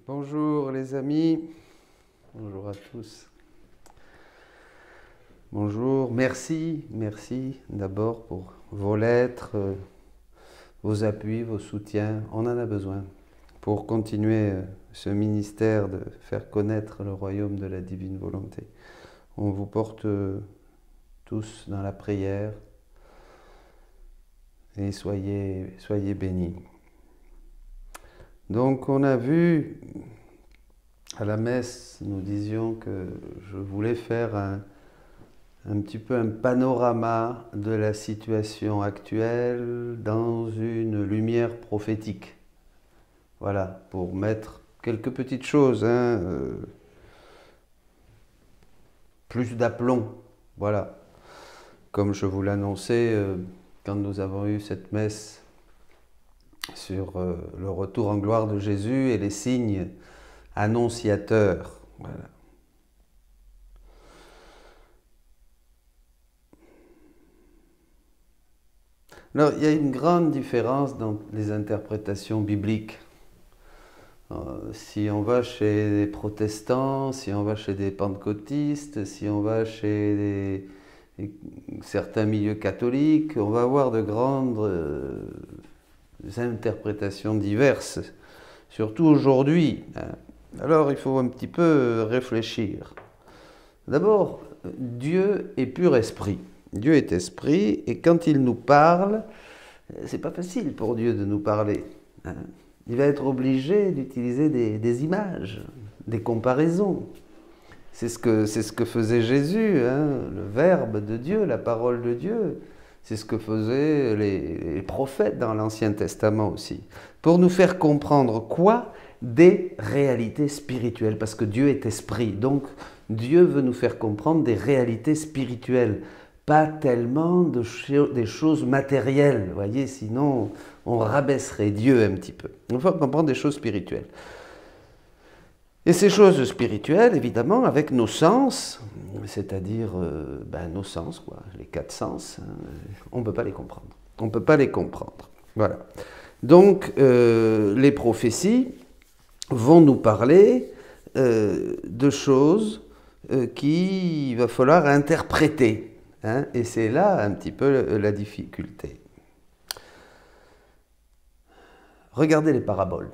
Bonjour les amis, bonjour à tous. Bonjour, merci d'abord pour vos lettres, vos appuis, vos soutiens, on en a besoin pour continuer ce ministère de faire connaître le royaume de la divine volonté. On vous porte tous dans la prière et soyez bénis. Donc on a vu à la messe, nous disions que je voulais faire un petit peu un panorama de la situation actuelle dans une lumière prophétique. Voilà, pour mettre quelques petites choses, plus d'aplomb, voilà. Comme je vous l'annonçais quand nous avons eu cette messe sur le retour en gloire de Jésus et les signes annonciateurs. Voilà. Alors, il y a une grande différence dans les interprétations bibliques. Si on va chez les protestants, si on va chez des pentecôtistes, si on va chez certains milieux catholiques, on va avoir de grandes interprétations diverses, surtout aujourd'hui. Alors il faut un petit peu réfléchir. D'abord, Dieu est pur esprit. Dieu est esprit et quand il nous parle, c'est pas facile pour Dieu de nous parler. Il va être obligé d'utiliser des images, des comparaisons. C'est ce que faisait Jésus, le Verbe de Dieu, la parole de Dieu. C'est ce que faisaient les prophètes dans l'Ancien Testament aussi. Pour nous faire comprendre quoi? Des réalités spirituelles, parce que Dieu est esprit. Donc Dieu veut nous faire comprendre des réalités spirituelles, pas tellement des choses matérielles. Vous voyez, sinon on rabaisserait Dieu un petit peu. Il faut comprendre des choses spirituelles. Et ces choses spirituelles, évidemment, avec nos sens, c'est-à-dire nos sens, quoi, les 4 sens, on ne peut pas les comprendre. On ne peut pas les comprendre. Voilà. Donc, les prophéties vont nous parler de choses qu'il va falloir interpréter. Et c'est là un petit peu la difficulté. Regardez les paraboles.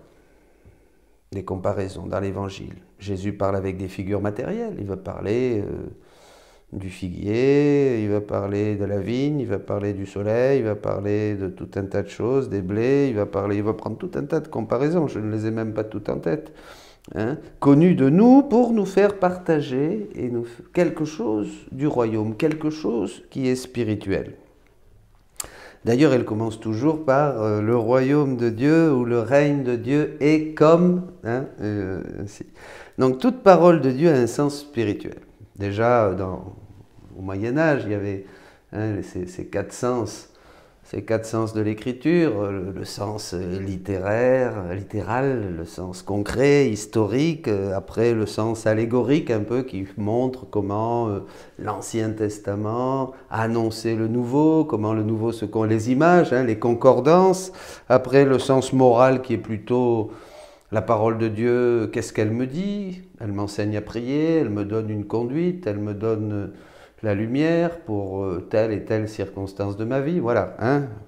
Des comparaisons dans l'Évangile. Jésus parle avec des figures matérielles. Il va parler du figuier, il va parler de la vigne, il va parler du soleil, il va parler de tout un tas de choses, des blés, il va prendre tout un tas de comparaisons. Je ne les ai même pas toutes en tête. Connues de nous pour nous faire partager quelque chose du royaume, quelque chose qui est spirituel. D'ailleurs, elle commence toujours par le royaume de Dieu ou le règne de Dieu est comme. Donc, toute parole de Dieu a un sens spirituel. Déjà, au Moyen-Âge, il y avait ces 4 sens. Ces 4 sens de l'écriture, le sens littéral, le sens concret, historique, après le sens allégorique un peu qui montre comment l'Ancien Testament annonçait le Nouveau, comment le Nouveau les images, les concordances, après le sens moral qui est plutôt la parole de Dieu, qu'est-ce qu'elle me dit? Elle m'enseigne à prier, elle me donne une conduite, elle me donne la lumière pour telle et telle circonstance de ma vie, voilà,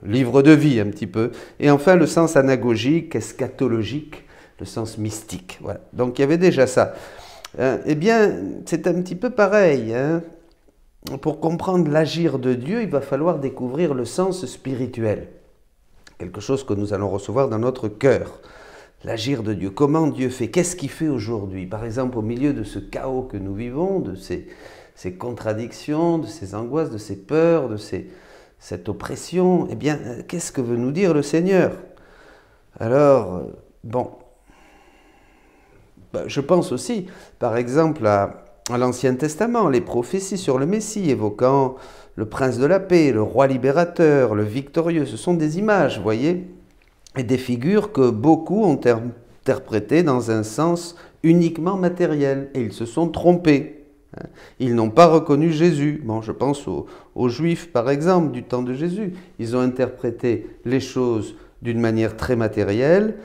livre de vie un petit peu. Et enfin le sens anagogique, eschatologique, le sens mystique, voilà. Donc il y avait déjà ça. Eh bien, c'est un petit peu pareil. Pour comprendre l'agir de Dieu, il va falloir découvrir le sens spirituel. Quelque chose que nous allons recevoir dans notre cœur. L'agir de Dieu, comment Dieu fait, qu'est-ce qu'il fait aujourd'hui? Par exemple, au milieu de ce chaos que nous vivons, de ces contradictions, de ces angoisses, de ces peurs, de cette oppression, eh bien, qu'est-ce que veut nous dire le Seigneur? Alors, je pense aussi, par exemple, à l'Ancien Testament, les prophéties sur le Messie, évoquant le prince de la paix, le roi libérateur, le victorieux, ce sont des images, vous voyez, et des figures que beaucoup ont interprétées dans un sens uniquement matériel, et ils se sont trompés. Ils n'ont pas reconnu Jésus. Bon, je pense aux Juifs, par exemple, du temps de Jésus. Ils ont interprété les choses d'une manière très matérielle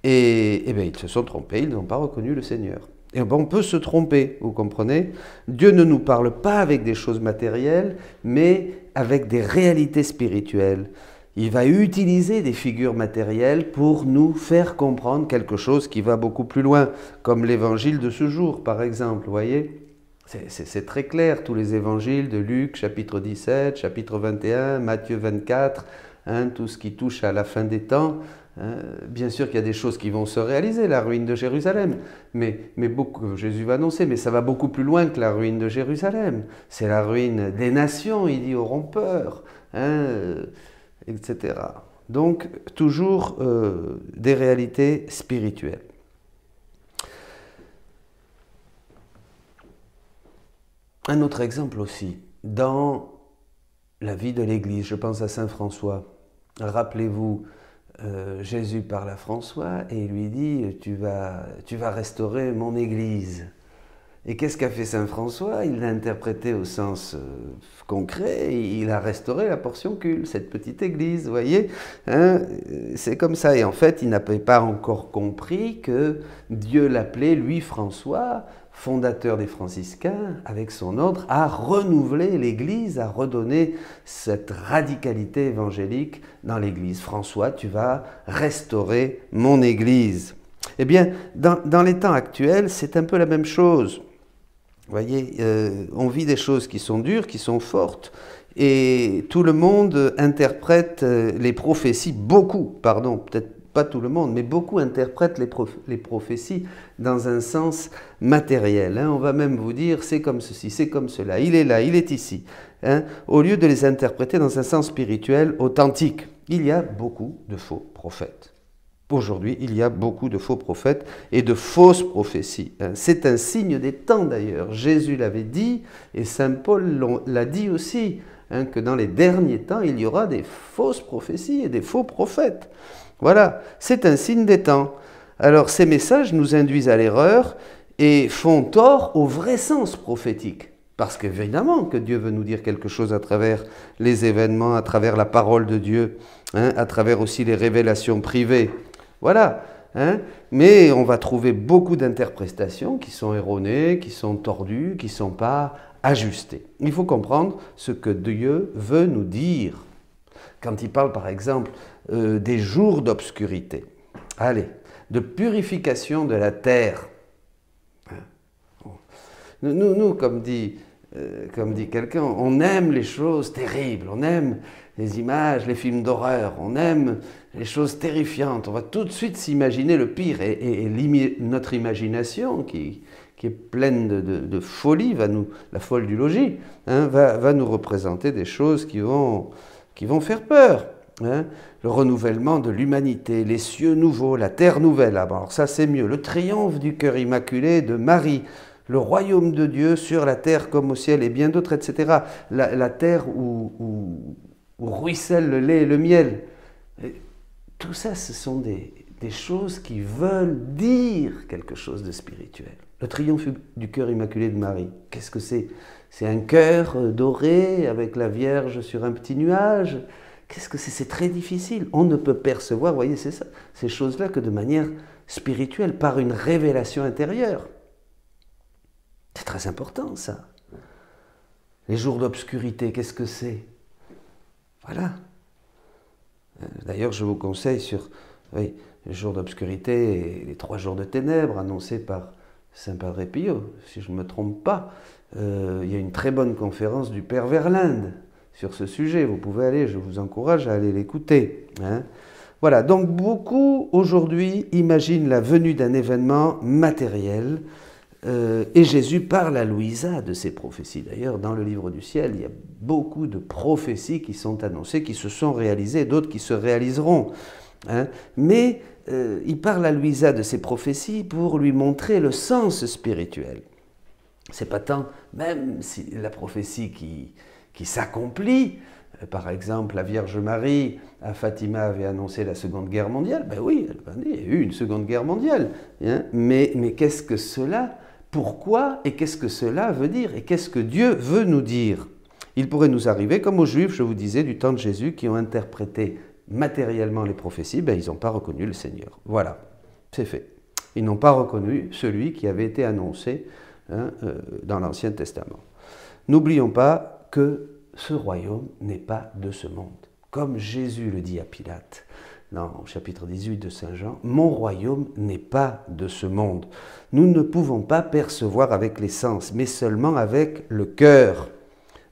Et bien, ils se sont trompés, ils n'ont pas reconnu le Seigneur. Et ben, on peut se tromper, vous comprenez? Dieu ne nous parle pas avec des choses matérielles, mais avec des réalités spirituelles. Il va utiliser des figures matérielles pour nous faire comprendre quelque chose qui va beaucoup plus loin, comme l'évangile de ce jour, par exemple, vous voyez? C'est très clair, tous les évangiles de Luc, chapitre 17, chapitre 21, Matthieu 24, hein, tout ce qui touche à la fin des temps. Bien sûr qu'il y a des choses qui vont se réaliser, la ruine de Jérusalem, mais beaucoup, Jésus va annoncer, mais ça va beaucoup plus loin que la ruine de Jérusalem. C'est la ruine des nations, il dit, auront peur, hein, etc. Donc, toujours des réalités spirituelles. Un autre exemple aussi, dans la vie de l'Église, je pense à Saint François. Rappelez-vous, Jésus parle à François et il lui dit tu vas restaurer mon Église. Et qu'est-ce qu'a fait Saint François? Il l'a interprété au sens concret, il a restauré la portioncule, cette petite église, vous voyez, hein, c'est comme ça. Et en fait, il n'avait pas encore compris que Dieu l'appelait, lui, François, fondateur des franciscains, avec son ordre, à renouveler l'Église, à redonner cette radicalité évangélique dans l'Église. François, tu vas restaurer mon Église. Eh bien, dans les temps actuels, c'est un peu la même chose. Vous voyez, on vit des choses qui sont dures, qui sont fortes, et tout le monde interprète les prophéties, peut-être pas tout le monde, mais beaucoup interprètent les prophéties dans un sens matériel. Hein. On va même vous dire, c'est comme ceci, c'est comme cela, il est là, il est ici. Hein, au lieu de les interpréter dans un sens spirituel authentique. Il y a beaucoup de faux prophètes. Aujourd'hui, il y a beaucoup de faux prophètes et de fausses prophéties. Hein. C'est un signe des temps d'ailleurs. Jésus l'avait dit et Saint Paul l'a dit aussi, hein, que dans les derniers temps, il y aura des fausses prophéties et des faux prophètes. Voilà, c'est un signe des temps. Alors ces messages nous induisent à l'erreur et font tort au vrai sens prophétique. Parce qu'évidemment que Dieu veut nous dire quelque chose à travers les événements, à travers la parole de Dieu, hein, à travers aussi les révélations privées. Voilà, hein, mais on va trouver beaucoup d'interprétations qui sont erronées, qui sont tordues, qui ne sont pas ajustées. Il faut comprendre ce que Dieu veut nous dire. Quand il parle par exemple des jours d'obscurité, allez, de purification de la terre. Nous comme dit quelqu'un, on aime les choses terribles, on aime les images, les films d'horreur, on aime les choses terrifiantes, on va tout de suite s'imaginer le pire et notre imagination qui est pleine de folie, la folle du logis, hein, va nous représenter des choses qui vont faire peur. Hein. Le renouvellement de l'humanité, les cieux nouveaux, la terre nouvelle, alors ça c'est mieux, le triomphe du cœur immaculé de Marie, le royaume de Dieu sur la terre comme au ciel et bien d'autres, etc. La terre où ruisselle le lait et le miel. Et tout ça, ce sont des choses qui veulent dire quelque chose de spirituel. Le triomphe du cœur immaculé de Marie, qu'est-ce que c'est? C'est un cœur doré avec la Vierge sur un petit nuage. Qu'est-ce que c'est? C'est très difficile. On ne peut percevoir, vous voyez, c'est ça, ces choses-là que de manière spirituelle, par une révélation intérieure. C'est très important, ça. Les jours d'obscurité, qu'est-ce que c'est? Voilà. D'ailleurs, je vous conseille sur les jours d'obscurité et les 3 jours de ténèbres annoncés par Saint Padre Pio, si je ne me trompe pas. Il y a une très bonne conférence du Père Verlinde sur ce sujet. Vous pouvez aller, je vous encourage à aller l'écouter. Hein. Voilà, donc beaucoup aujourd'hui imaginent la venue d'un événement matériel et Jésus parle à Louisa de ces prophéties. D'ailleurs, dans le livre du ciel, il y a beaucoup de prophéties qui sont annoncées, qui se sont réalisées, d'autres qui se réaliseront. Hein. Mais il parle à Louisa de ces prophéties pour lui montrer le sens spirituel. C'est pas tant, même si la prophétie qui s'accomplit, par exemple, la Vierge Marie à Fatima avait annoncé la Seconde Guerre mondiale, ben oui, il y a eu une Seconde Guerre mondiale, hein, mais qu'est-ce que cela, pourquoi et qu'est-ce que cela veut dire et qu'est-ce que Dieu veut nous dire? Il pourrait nous arriver, comme aux Juifs, je vous disais, du temps de Jésus, qui ont interprété matériellement les prophéties, ben ils n'ont pas reconnu le Seigneur. Voilà. C'est fait. Ils n'ont pas reconnu celui qui avait été annoncé dans l'Ancien Testament. N'oublions pas que ce royaume n'est pas de ce monde. Comme Jésus le dit à Pilate, dans le chapitre 18 de Saint Jean, « Mon royaume n'est pas de ce monde. Nous ne pouvons pas percevoir avec les sens, mais seulement avec le cœur. »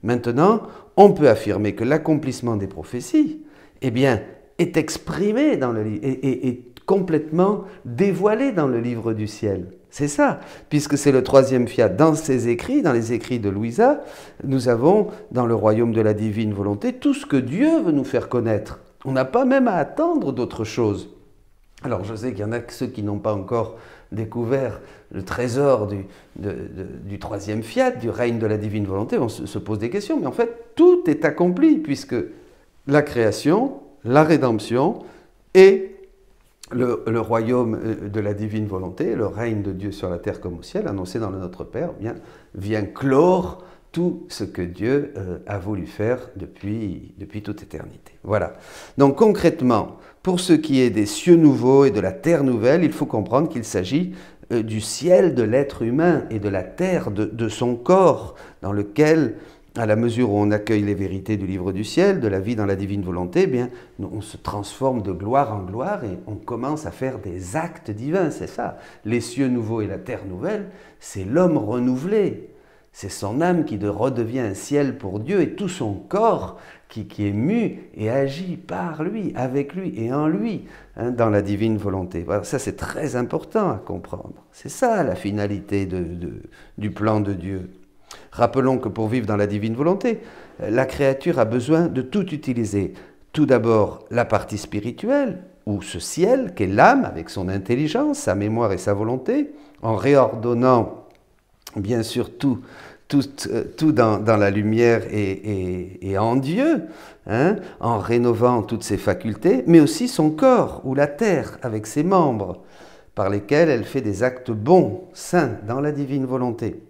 Maintenant, on peut affirmer que l'accomplissement des prophéties, eh bien, est exprimé dans le livre, est complètement dévoilé dans le livre du ciel. C'est ça, puisque c'est le troisième fiat. Dans ses écrits, dans les écrits de Louisa, nous avons, dans le royaume de la divine volonté, tout ce que Dieu veut nous faire connaître. On n'a pas même à attendre d'autre chose. Alors je sais qu'il y en a ceux qui n'ont pas encore découvert le trésor du troisième fiat, du règne de la divine volonté, on se pose des questions, mais en fait tout est accompli, puisque la création, la rédemption et le royaume de la divine volonté, le règne de Dieu sur la terre comme au ciel, annoncé dans le Notre Père, vient clore tout ce que Dieu a voulu faire depuis toute éternité. Voilà. Donc concrètement, pour ce qui est des cieux nouveaux et de la terre nouvelle, il faut comprendre qu'il s'agit du ciel de l'être humain et de la terre de son corps, dans lequel, à la mesure où on accueille les vérités du livre du ciel, de la vie dans la divine volonté, eh bien, on se transforme de gloire en gloire et on commence à faire des actes divins, c'est ça. Les cieux nouveaux et la terre nouvelle, c'est l'homme renouvelé. C'est son âme qui redevient un ciel pour Dieu et tout son corps qui est mu et agit par lui, avec lui et en lui, dans la divine volonté. Voilà, ça c'est très important à comprendre. C'est ça la finalité du plan de Dieu. Rappelons que pour vivre dans la divine volonté, la créature a besoin de tout utiliser. Tout d'abord la partie spirituelle, ou ce ciel qu'est l'âme avec son intelligence, sa mémoire et sa volonté, en réordonnant bien sûr tout dans la lumière et en Dieu, en rénovant toutes ses facultés, mais aussi son corps ou la terre avec ses membres, par lesquels elle fait des actes bons, saints, dans la divine volonté.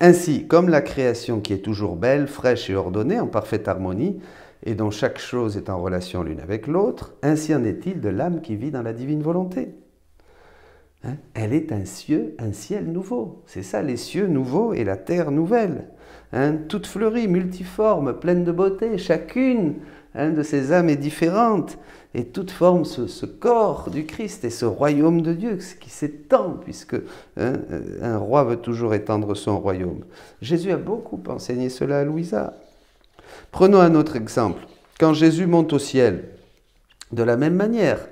Ainsi, comme la création qui est toujours belle, fraîche et ordonnée, en parfaite harmonie, et dont chaque chose est en relation l'une avec l'autre, ainsi en est-il de l'âme qui vit dans la divine volonté. Elle est un ciel nouveau. C'est ça, les cieux nouveaux et la terre nouvelle. Toute fleurie, multiforme, pleine de beauté. Chacune de ces âmes est différente. Et toute forme ce corps du Christ et ce royaume de Dieu qui s'étend, puisque un roi veut toujours étendre son royaume. Jésus a beaucoup enseigné cela à Louisa. Prenons un autre exemple. Quand Jésus monte au ciel, de la même manière,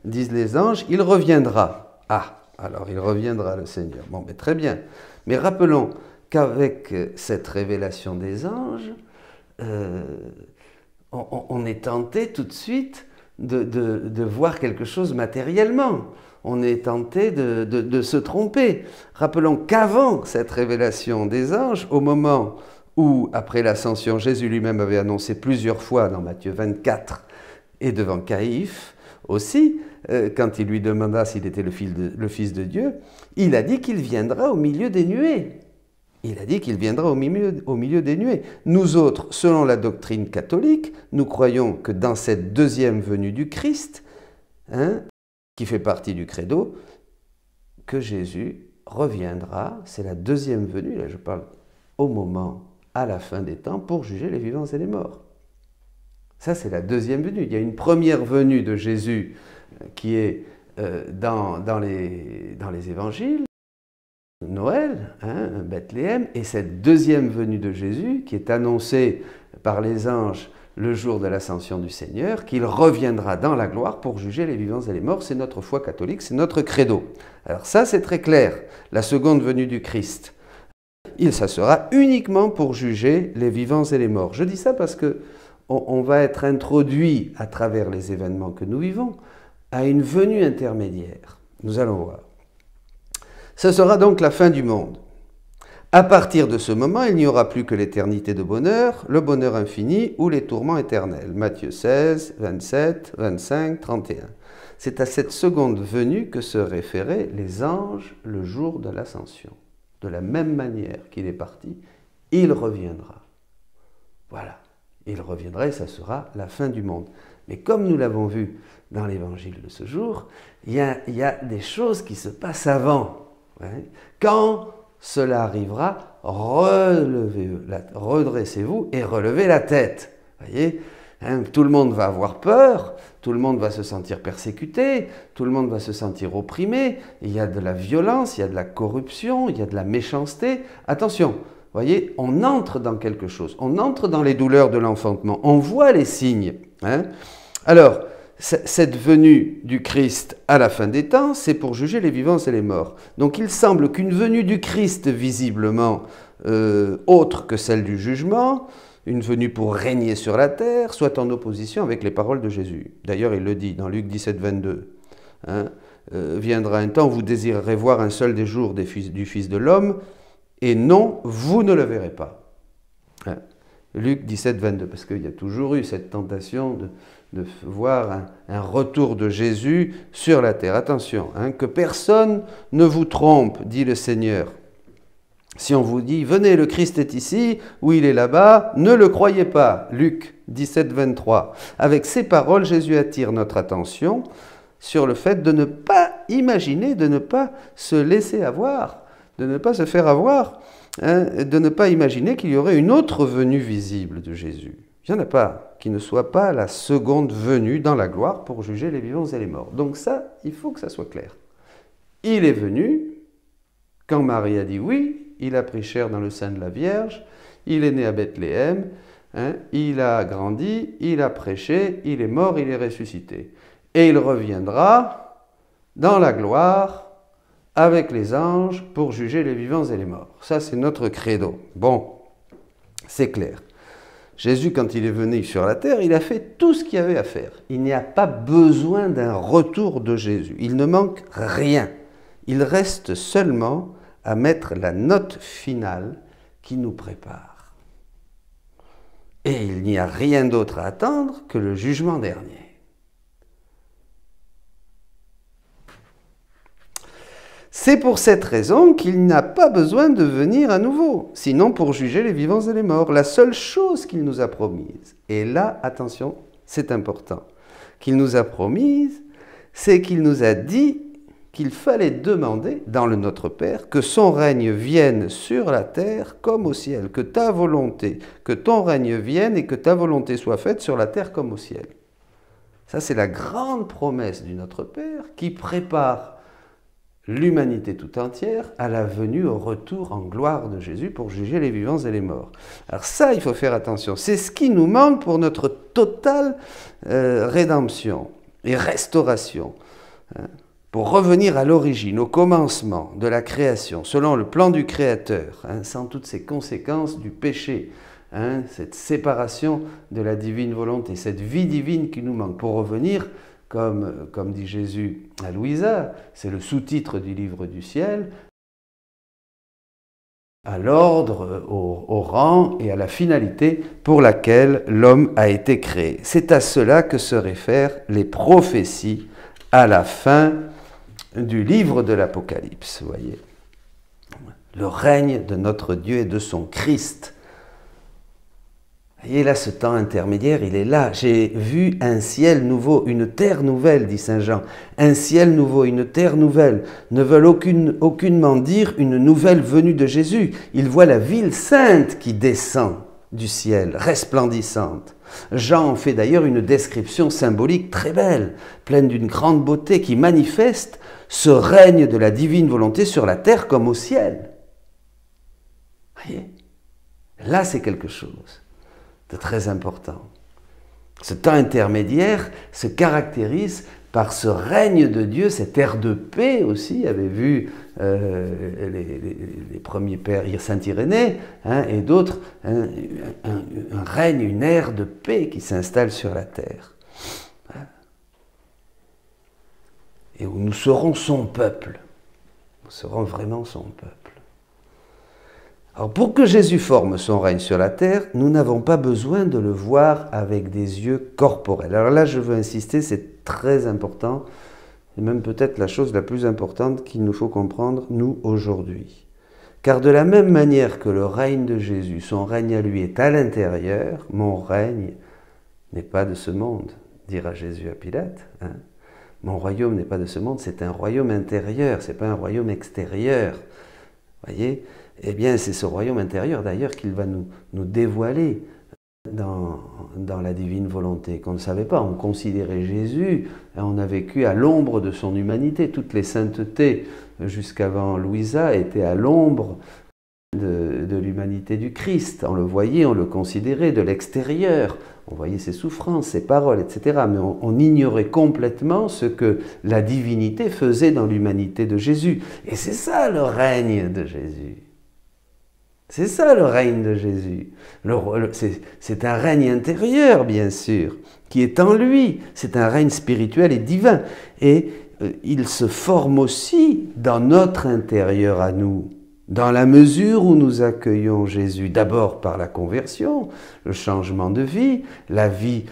disent les anges, il reviendra. Ah, alors il reviendra le Seigneur. Bon, mais très bien. Mais rappelons qu'avec cette révélation des anges, on est tenté tout de suite de voir quelque chose matériellement. On est tenté de se tromper. Rappelons qu'avant cette révélation des anges, au moment où, après l'ascension, Jésus lui-même avait annoncé plusieurs fois dans Matthieu 24 et devant Caïphe aussi, quand il lui demanda s'il était le Fils de Dieu, il a dit qu'il viendra au milieu des nuées. Il a dit qu'il viendra au milieu des nuées. Nous autres, selon la doctrine catholique, nous croyons que dans cette deuxième venue du Christ, qui fait partie du credo, que Jésus reviendra, c'est la deuxième venue, là je parle au moment, à la fin des temps, pour juger les vivants et les morts. Ça, c'est la deuxième venue. Il y a une première venue de Jésus qui est dans les évangiles, Noël, Bethléem, et cette deuxième venue de Jésus qui est annoncée par les anges le jour de l'ascension du Seigneur, qu'il reviendra dans la gloire pour juger les vivants et les morts. C'est notre foi catholique, c'est notre credo. Alors ça, c'est très clair. La seconde venue du Christ, ça sera uniquement pour juger les vivants et les morts. Je dis ça parce que on va être introduit à travers les événements que nous vivons à une venue intermédiaire. Nous allons voir. Ce sera donc la fin du monde. À partir de ce moment, il n'y aura plus que l'éternité de bonheur, le bonheur infini ou les tourments éternels. Matthieu 16, 27, 25, 31. C'est à cette seconde venue que se référaient les anges le jour de l'ascension. De la même manière qu'il est parti, il reviendra. Voilà. Il reviendra et ça sera la fin du monde. Mais comme nous l'avons vu dans l'évangile de ce jour, il y a des choses qui se passent avant. Ouais. Quand cela arrivera, redressez-vous et relevez la tête. Voyez, hein, tout le monde va avoir peur, tout le monde va se sentir persécuté, tout le monde va se sentir opprimé, il y a de la violence, il y a de la corruption, il y a de la méchanceté. Attention, voyez, on entre dans quelque chose, on entre dans les douleurs de l'enfantement, on voit les signes. Hein. Alors, cette venue du Christ à la fin des temps, c'est pour juger les vivants et les morts. Donc il semble qu'une venue du Christ visiblement autre que celle du jugement, une venue pour régner sur la terre, soit en opposition avec les paroles de Jésus. D'ailleurs, il le dit dans Luc 17, 22. Hein, viendra un temps où vous désirerez voir un seul des jours du Fils de l'homme, et non, vous ne le verrez pas. Hein, Luc 17, 22, parce qu'il y a toujours eu cette tentation de voir un retour de Jésus sur la terre. Attention, hein, que personne ne vous trompe, dit le Seigneur. Si on vous dit « Venez, le Christ est ici » ou « Il est là-bas », ne le croyez pas. Luc 17, 23. Avec ces paroles, Jésus attire notre attention sur le fait de ne pas imaginer, de ne pas se laisser avoir, de ne pas se faire avoir, hein, de ne pas imaginer qu'il y aurait une autre venue visible de Jésus. Il n'y en a pas, qui ne soit pas la seconde venue dans la gloire pour juger les vivants et les morts. Donc ça, il faut que ça soit clair. Il est venu, quand Marie a dit oui, il a pris chair dans le sein de la Vierge, il est né à Bethléem, hein, il a grandi, il a prêché, il est mort, il est ressuscité. Et il reviendra dans la gloire avec les anges pour juger les vivants et les morts. Ça, c'est notre credo. Bon, c'est clair. Jésus, quand il est venu sur la terre, il a fait tout ce qu'il y avait à faire. Il n'y a pas besoin d'un retour de Jésus. Il ne manque rien. Il reste seulement à mettre la note finale qui nous prépare. Et il n'y a rien d'autre à attendre que le jugement dernier. C'est pour cette raison qu'il n'a pas besoin de venir à nouveau, sinon pour juger les vivants et les morts. La seule chose qu'il nous a promise, et là, attention, c'est important, qu'il nous a promise, c'est qu'il nous a dit qu'il fallait demander, dans le Notre Père, que son règne vienne sur la terre comme au ciel, que ta volonté, que ton règne vienne et que ta volonté soit faite sur la terre comme au ciel. Ça, c'est la grande promesse du Notre Père qui prépare l'humanité tout entière à la venue, au retour en gloire de Jésus pour juger les vivants et les morts. Alors ça, il faut faire attention. C'est ce qui nous manque pour notre totale rédemption et restauration. Hein, pour revenir à l'origine, au commencement de la création, selon le plan du Créateur, hein, sans toutes ces conséquences du péché, hein, cette séparation de la divine volonté, cette vie divine qui nous manque, pour revenir, comme dit Jésus à Louisa, c'est le sous-titre du livre du ciel, à l'ordre, au rang et à la finalité pour laquelle l'homme a été créé. C'est à cela que se réfèrent les prophéties à la fin du livre de l'Apocalypse, vous voyez. Le règne de notre Dieu et de son Christ. Vous voyez là, ce temps intermédiaire, il est là. J'ai vu un ciel nouveau, une terre nouvelle, dit saint Jean. Un ciel nouveau, une terre nouvelle ne veulent aucunement dire une nouvelle venue de Jésus. Ils voient la ville sainte qui descend du ciel, resplendissante. Jean en fait d'ailleurs une description symbolique très belle, pleine d'une grande beauté qui manifeste ce règne de la divine volonté sur la terre comme au ciel. Vous voyez? Là, c'est quelque chose de très important. Ce temps intermédiaire se caractérise par ce règne de Dieu, cet air de paix aussi, avait vu les premiers pères, saint Irénée, hein, et d'autres, hein, un règne, une ère de paix qui s'installe sur la terre. Et où nous serons son peuple. Nous serons vraiment son peuple. Alors pour que Jésus forme son règne sur la terre, nous n'avons pas besoin de le voir avec des yeux corporels. Alors là, je veux insister, c'est très important, et même peut-être la chose la plus importante qu'il nous faut comprendre, nous, aujourd'hui. Car de la même manière que le règne de Jésus, son règne à lui est à l'intérieur, mon règne n'est pas de ce monde. dira Jésus à Pilate. Hein. Mon royaume n'est pas de ce monde, c'est un royaume intérieur, ce n'est pas un royaume extérieur. Voyez? Eh bien, c'est ce royaume intérieur, d'ailleurs, qu'il va nous dévoiler dans la divine volonté, qu'on ne savait pas. On considérait Jésus, on a vécu à l'ombre de son humanité. Toutes les saintetés, jusqu'avant Louisa, étaient à l'ombre de l'humanité du Christ. On le voyait, on le considérait de l'extérieur. On voyait ses souffrances, ses paroles, etc. Mais on ignorait complètement ce que la divinité faisait dans l'humanité de Jésus. Et c'est ça le règne de Jésus. C'est ça le règne de Jésus. C'est un règne intérieur, bien sûr, qui est en lui. C'est un règne spirituel et divin. Et il se forme aussi dans notre intérieur à nous, dans la mesure où nous accueillons Jésus, d'abord par la conversion, le changement de vie, la vie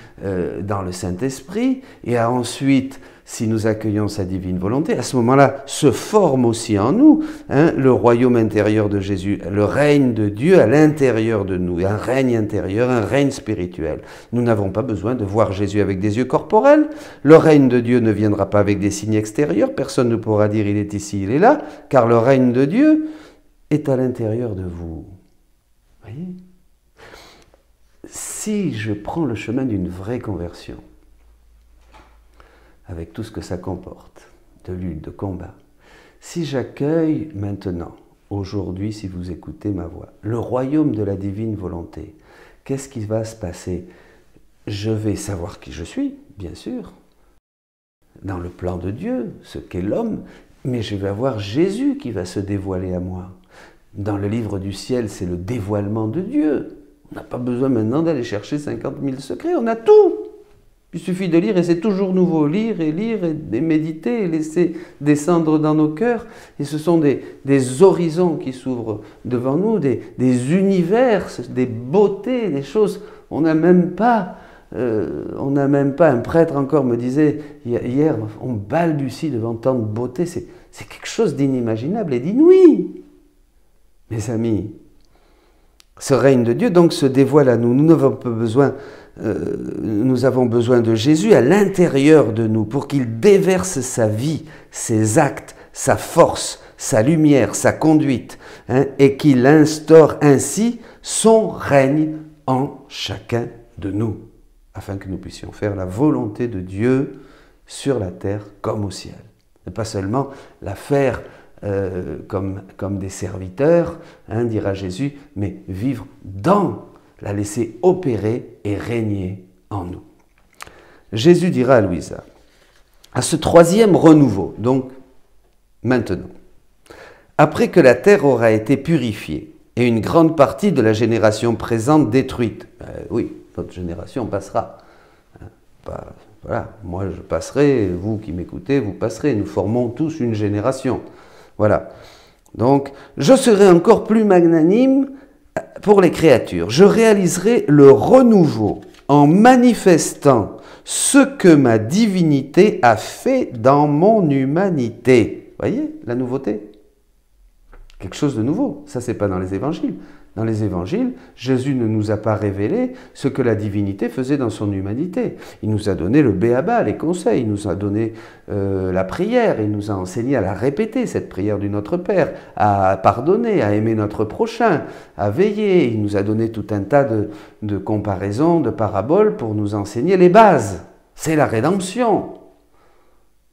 dans le Saint-Esprit, et ensuite, si nous accueillons sa divine volonté, à ce moment-là, se forme aussi en nous le royaume intérieur de Jésus, le règne de Dieu à l'intérieur de nous, un règne intérieur, un règne spirituel. Nous n'avons pas besoin de voir Jésus avec des yeux corporels, le règne de Dieu ne viendra pas avec des signes extérieurs, personne ne pourra dire il est ici, il est là, car le règne de Dieu est à l'intérieur de vous. Voyez? Si je prends le chemin d'une vraie conversion, avec tout ce que ça comporte, de lutte, de combat, si j'accueille maintenant, aujourd'hui, si vous écoutez ma voix, le royaume de la divine volonté, qu'est-ce qui va se passer? Je vais savoir qui je suis, bien sûr, dans le plan de Dieu, ce qu'est l'homme, mais je vais avoir Jésus qui va se dévoiler à moi. Dans le livre du ciel, c'est le dévoilement de Dieu. On n'a pas besoin maintenant d'aller chercher 50 000 secrets, on a tout. Il suffit de lire et c'est toujours nouveau. Lire et méditer et laisser descendre dans nos cœurs. Et ce sont des horizons qui s'ouvrent devant nous, des univers, des beautés, des choses. On n'a même pas, un prêtre encore me disait hier, on balbutie devant tant de beauté. C'est quelque chose d'inimaginable et d'inouï. Mes amis, ce règne de Dieu donc se dévoile à nous. Nous n'avons pas besoin... nous avons besoin de Jésus à l'intérieur de nous pour qu'il déverse sa vie, ses actes, sa force, sa lumière, sa conduite, et qu'il instaure ainsi son règne en chacun de nous, afin que nous puissions faire la volonté de Dieu sur la terre comme au ciel. Et pas seulement la faire comme des serviteurs, dira Jésus, mais vivre dans, la laisser opérer et régner en nous. Jésus dira à Louisa, à ce troisième renouveau, donc maintenant, après que la terre aura été purifiée et une grande partie de la génération présente détruite, oui, notre génération passera. Voilà, moi je passerai, vous qui m'écoutez, vous passerez, nous formons tous une génération. Voilà. Donc, je serai encore plus magnanime pour les créatures. Je réaliserai le renouveau en manifestant ce que ma divinité a fait dans mon humanité. Voyez la nouveauté? Quelque chose de nouveau. Ça, c'est pas dans les évangiles. Dans les évangiles, Jésus ne nous a pas révélé ce que la divinité faisait dans son humanité. Il nous a donné le béaba, les conseils, il nous a donné la prière, il nous a enseigné à la répéter, cette prière du Notre Père, à pardonner, à aimer notre prochain, à veiller. Il nous a donné tout un tas de comparaisons, de paraboles pour nous enseigner les bases. C'est la rédemption.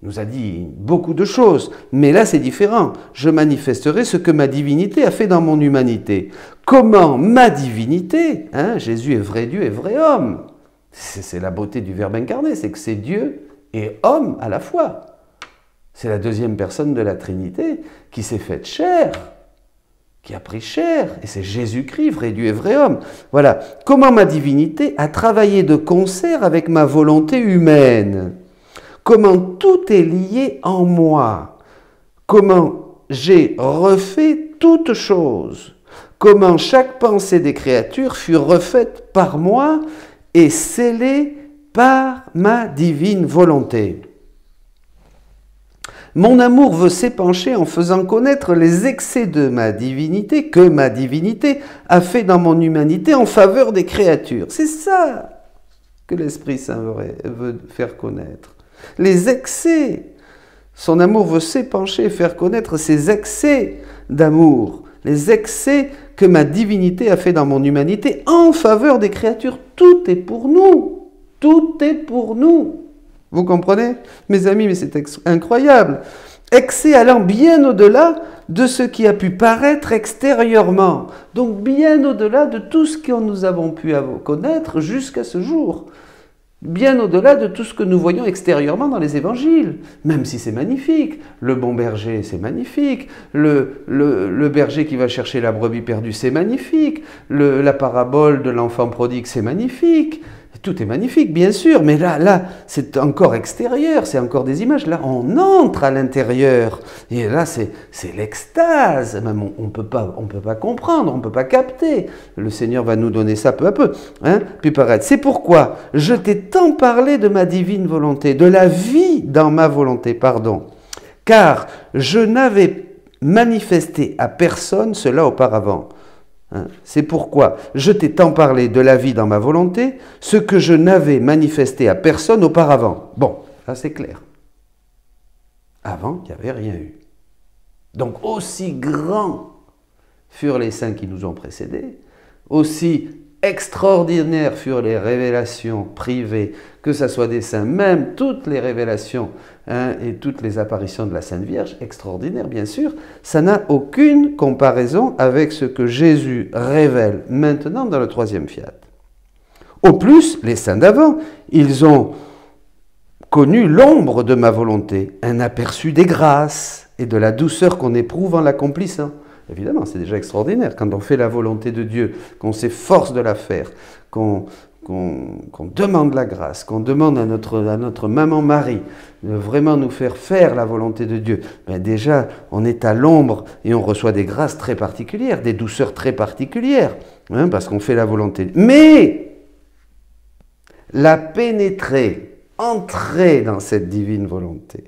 Il nous a dit beaucoup de choses, mais là c'est différent. Je manifesterai ce que ma divinité a fait dans mon humanité. Comment ma divinité, Jésus est vrai Dieu et vrai homme. C'est la beauté du Verbe incarné, c'est que c'est Dieu et homme à la fois. C'est la deuxième personne de la Trinité qui s'est faite chair, qui a pris chair, et c'est Jésus-Christ, vrai Dieu et vrai homme. Voilà, comment ma divinité a travaillé de concert avec ma volonté humaine. Comment tout est lié en moi, comment j'ai refait toutes choses, comment chaque pensée des créatures fut refaite par moi et scellée par ma divine volonté. Mon amour veut s'épancher en faisant connaître les excès de ma divinité, que ma divinité a fait dans mon humanité en faveur des créatures. C'est ça. que l'Esprit Saint veut faire connaître. Les excès. Son amour veut s'épancher et faire connaître ses excès d'amour, les excès que ma divinité a fait dans mon humanité en faveur des créatures. Tout est pour nous. Tout est pour nous. Vous comprenez, mes amis, mais c'est incroyable. Excès allant bien au-delà de ce qui a pu paraître extérieurement. Donc bien au-delà de tout ce que nous avons pu connaître jusqu'à ce jour. Bien au-delà de tout ce que nous voyons extérieurement dans les évangiles, même si c'est magnifique. Le bon berger, c'est magnifique. Le berger qui va chercher la brebis perdue, c'est magnifique. La parabole de l'enfant prodigue, c'est magnifique. Tout est magnifique, bien sûr, mais là, c'est encore extérieur, c'est encore des images. Là, on entre à l'intérieur. Et là, c'est l'extase. Même on peut pas comprendre, on ne peut pas capter. Le Seigneur va nous donner ça peu à peu. Hein, puis paraître. C'est pourquoi je t'ai tant parlé de ma divine volonté, de la vie dans ma volonté, pardon. Car je n'avais manifesté à personne cela auparavant. C'est pourquoi je t'ai tant parlé de la vie dans ma volonté, ce que je n'avais manifesté à personne auparavant. Bon, là c'est clair. Avant, il n'y avait rien eu. Donc aussi grands furent les saints qui nous ont précédés, aussi extraordinaires furent les révélations privées, que ce soit des saints, même toutes les révélations et toutes les apparitions de la Sainte Vierge, extraordinaires bien sûr, ça n'a aucune comparaison avec ce que Jésus révèle maintenant dans le troisième fiat. Au plus, les saints d'avant, ils ont connu l'ombre de ma volonté, un aperçu des grâces et de la douceur qu'on éprouve en l'accomplissant. Évidemment, c'est déjà extraordinaire quand on fait la volonté de Dieu, qu'on s'efforce de la faire, qu'on demande la grâce, qu'on demande à notre maman Marie de vraiment nous faire la volonté de Dieu. Ben déjà, on est à l'ombre et on reçoit des grâces très particulières, des douceurs très particulières, hein, parce qu'on fait la volonté. Mais la pénétrer, entrer dans cette divine volonté,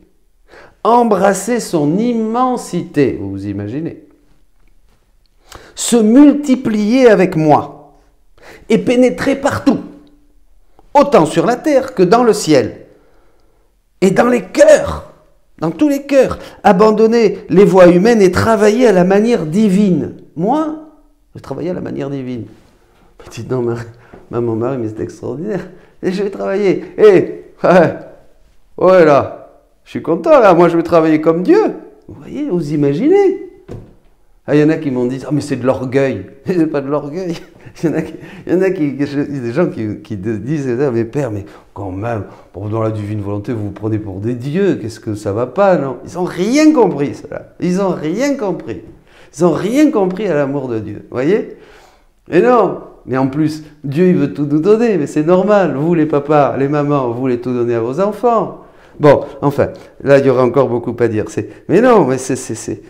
embrasser son immensité, vous vous imaginez, se multiplier avec moi et pénétrer partout, autant sur la terre que dans le ciel, et dans les cœurs, dans tous les cœurs, abandonner les voies humaines et travailler à la manière divine. Moi, je travaille à la manière divine. Petite non, maman Marie, mais c'est extraordinaire. Et je vais travailler. Ouais là, je suis content là, moi je vais travailler comme Dieu. Vous voyez, vous imaginez? Ah, il y en a qui m'ont dit, ah mais c'est de l'orgueil. C'est pas de l'orgueil. Il y en a des gens qui disent, mais père, mais quand même, dans la divine volonté, vous vous prenez pour des dieux, qu'est-ce que ça va pas, non? Ils n'ont rien compris, cela. Ils n'ont rien compris. Ils n'ont rien compris à l'amour de Dieu, vous voyez? Et non, mais en plus, Dieu, il veut tout nous donner, mais c'est normal. Vous, les papas, les mamans, vous voulez tout donner à vos enfants. Bon, enfin, là, il y aura encore beaucoup à dire. Mais non, mais c'est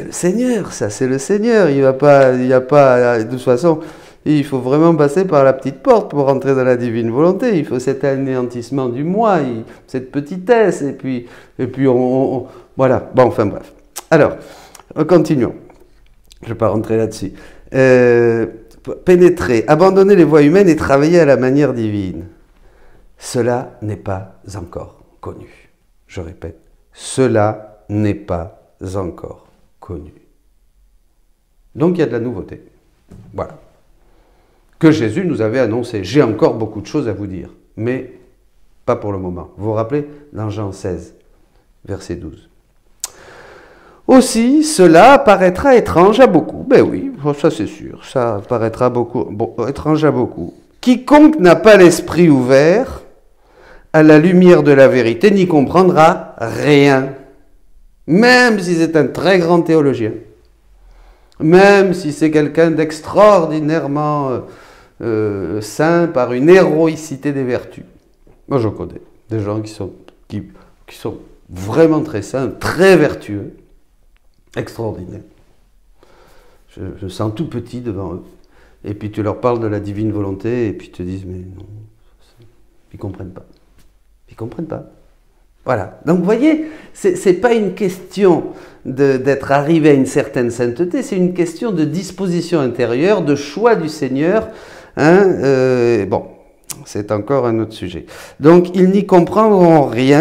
le Seigneur, ça, c'est le Seigneur. Il n'y a pas, de toute façon, il faut vraiment passer par la petite porte pour rentrer dans la divine volonté. Il faut cet anéantissement du moi, cette petitesse, et puis voilà. Bon, enfin bref. Alors, continuons. Je ne vais pas rentrer là-dessus. Pénétrer, abandonner les voies humaines et travailler à la manière divine. Cela n'est pas encore connu. Je répète, cela n'est pas encore connu. Donc il y a de la nouveauté. Voilà. Que Jésus nous avait annoncé. J'ai encore beaucoup de choses à vous dire, mais pas pour le moment. Vous vous rappelez dans Jean 16, verset 12. Aussi, cela paraîtra étrange à beaucoup. Ben oui, ça c'est sûr, ça paraîtra étrange à beaucoup. Quiconque n'a pas l'esprit ouvert à la lumière de la vérité n'y comprendra rien. Même si c'est un très grand théologien, même si c'est quelqu'un d'extraordinairement saint par une héroïcité des vertus. Moi je connais des gens qui sont vraiment très saints, très vertueux, extraordinaires. Je sens tout petit devant eux. Et puis tu leur parles de la divine volonté et puis ils te disent mais non, ils ne comprennent pas. Ils ne comprennent pas. Voilà. Donc vous voyez, ce n'est pas une question d'être arrivé à une certaine sainteté, c'est une question de disposition intérieure, de choix du Seigneur. Hein, bon, c'est encore un autre sujet. Donc, ils n'y comprendront rien